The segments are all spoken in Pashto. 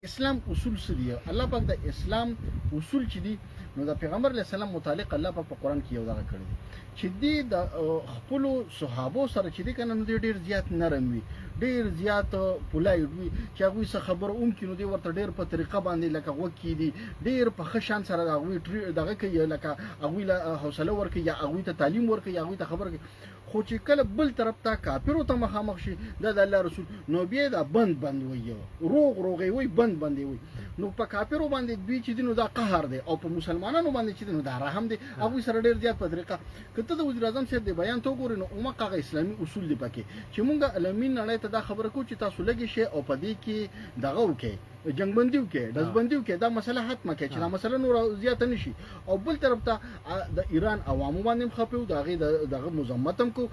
اسلام اصول څه دي؟ الله پاک د اسلام اصول چې دي نو د پیغمبر علیه السلام متعلق الله پاک په قرآن کې یو دغه کړی دی چې دی د خپلو صحابو سره چې دی کنه نو دی ډېر زیات نرم وي، ډېر زیات پولایټ وي چې هغوی څه خبره وکړي نو دی ورته ډېر په طریقه باندې لکه غوږ کېږدي، ډېر په ښه شان سره د هغوی دغه کوي، لکه هغوی له حوصله ورکوي یا هغوی ته تعلیم ورکوي یا هغوی ته خبره کوي. خو چې کله بل طرف ته کافرو ته مخامخ شي دا د الله رسول نو بیا دا بند وي، روغ وي، بند وي. نو په کافرو باندې دوی چې دي نو دا قهر دی او په مسلمانانو باندې چې دي نو دا رحم دی. هغوی سره ډېر زیات په طریقه که ته د وزیر اعظم صاحب د بیان ته وګورې نو عمق اسلامي اصول دي پکې چې مونږ علمي نړۍ ته دا خبره کوو چې تاسو لږې شئ او په دې کې دغه وکړئ، جنگ بندي وکړي، ډزبندي وکړي، دا مسله ختمه کړي چې دا مسله نور زیاته نشي. او بل طرف ته د ایران عوامو باندې خپه وو، د هغې دغه مذمت هم کو،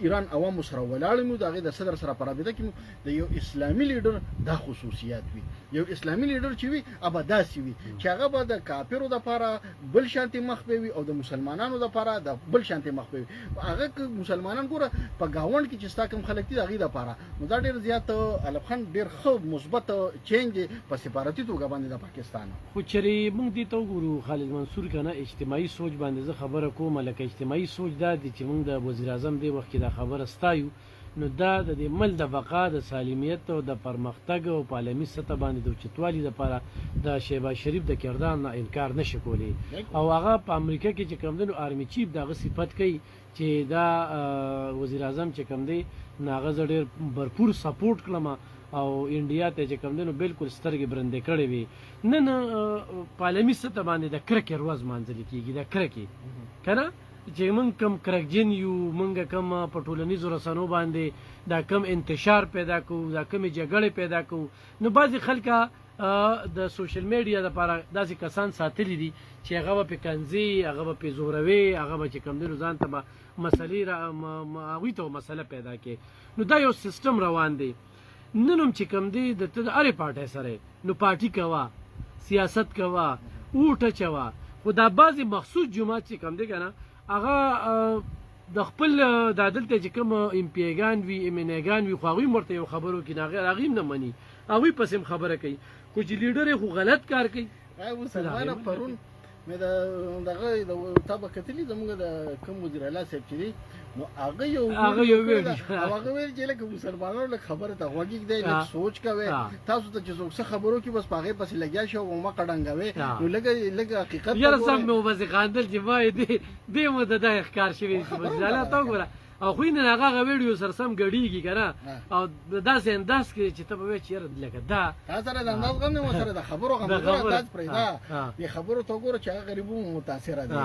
ایران عوامو سره ولاړ مو، د هغې د صدر سره په رابطه کې د یو اسلامي لیډر دا خصوصیات وي. یو اسلامي لیډر چې وي ابا داسې وي چې هغه به د کافرو دپاره بل شانتې مخ به وي او د مسلمانانو دپاره د بل شانتې مخ به وي. هغه که مسلمانان ګوره په ګاونډ کې چې ستا کوم خلک دي د هغې دپاره نو دا ډېر زیات الف خان ډېر ښه مثبت چینج دی په سفارتي توګه باندې د پاکستان. خو چېرې موږ دې ته وګورو خالد منصور که نه اجتماعي سوچ باندې زه خبره کوم، لکه اجتماعي سوچ دا دی چې موږ د وزیر اعظم دې وخت کې دا خبره ستایو نو دا د دې ملک د بقا د سالمیت او د پرمختګ او په عالمي سطح باندې د اوچتوالي دپاره د شهباز شریف د کردار نه انکار نشي کولی. او هغه په امریکا کې چې کوم دی نو آرمي چیف د هغه صفت کوي چې دا وزیر اعظم چې کوم دی نو هغه زه ډېر بھرپور سپورټ کړم او انډیا ته چې کوم دی نو بالکل سترګې برندې کړې وي. نن په عالمي سطح باندې د کرکې ورځ مانځلې کېږي، د کرکې که نه چې موږ کم کرکجن یو، موږ کم په ټولنیزو رسنو باندې دا کم انتشار پیدا کوو، دا کمې جګړې پیدا کوو. نو بعضې خلکه د سوشل میډیا دپاره داسې کسان ساتلي دي چې هغه به پې کنځي، هغه به پې زوروي، هغه به چې کوم دی نو ځان ته به مسلې هغوی ته مسله پیدا کړي. نو دا یو سیستم روان دی. نن هم چې کوم دی د ته د هرې پارټۍ سره نو پارټي کوه، سیاست کوه، اوټ اچوه، خو دا بعضې مخصوص جماعت چې کوم دی که نه هغه د خپل دا دلته چې کوم ایم پی ایګان وي، ایم این ایګان وي، خو هغوی هم ورته یو خبر وکړي هغوی هم نه مني، هغوی پسې هم خبره کوي. خو چې لیډر یې خو غلط کار کوي. مسلمانه پرون مې دغه تا به کتلي زموږ د کوم وزیر اعلی صاحب چې دی نو هغه یو ویل چې لکه مسلمانانو لږ خبره ته غوږ ږدئ، لږ سوچ کوئ، تاسو ته چې څوک څه خبرو کړي بس په هغې پسې لګیا شئ او مخه ډنګوئ نو لږ حقیقت یاره سم مې وبسې خاندل چې وایي دې مو د دا ښکار شوي چې وزیر اعلی ته وګوره او خو نه هغه هغه ویډیو سره سم ګډېږي که نه او داسې انداز کې چې ته به وایې چې یاره لکه دا سره د انداز غم نه ورسره د خبرو غم انداز پرېږده، دې خبرو ته وګوره چې هغه غریب متاثره دی.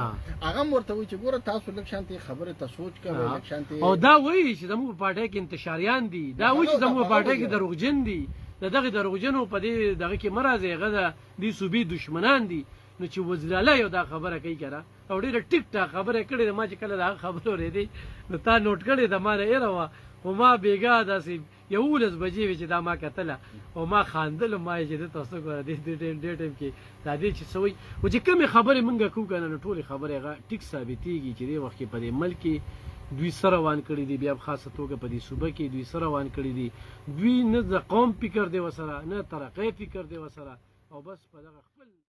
هغه هم ورته وایي چې ګوره تاسو لږ شانتې خبرې ته سوچ کوئ، لږ شانتې. او دا وایي چې زموږ په پارټۍ کې انتشاریان دي، دا وایي چې زموږ په پارټۍ کې دروغجن دي، د دغې دروغجنو په دې دغه کې مه راځئ، هغه د دې صوبې دشمنان دي. نو چې وزیر اعلی یو دا خبره کوي که نه او ډېره ټیک ټاک خبره یې کړې ده، ما چې کله د هغه خبره اورېدې نو تا نوټ کړې ده، ما نه هېره وه خو ما بېګا داسې 11 بجې وې چې دا ما کتله او ما خاندلم، ما یې چې دلته څه ګوره دې ټایم کې دا دې چې څه وایي خو چې کومې خبرې مونږ کوو که نه نو ټولې خبرې هغه ټیک ثابتېږي چې دې وخت کې په دې ملک کې دوی سره روان کړي دي، بیا په خاصه توګه په دې صوبه کې دوی سره روان کړي دي. دوی نه د قوم فکر دی ورسره، نه ترقۍ فکر دی ورسره، او بس په دغه خپل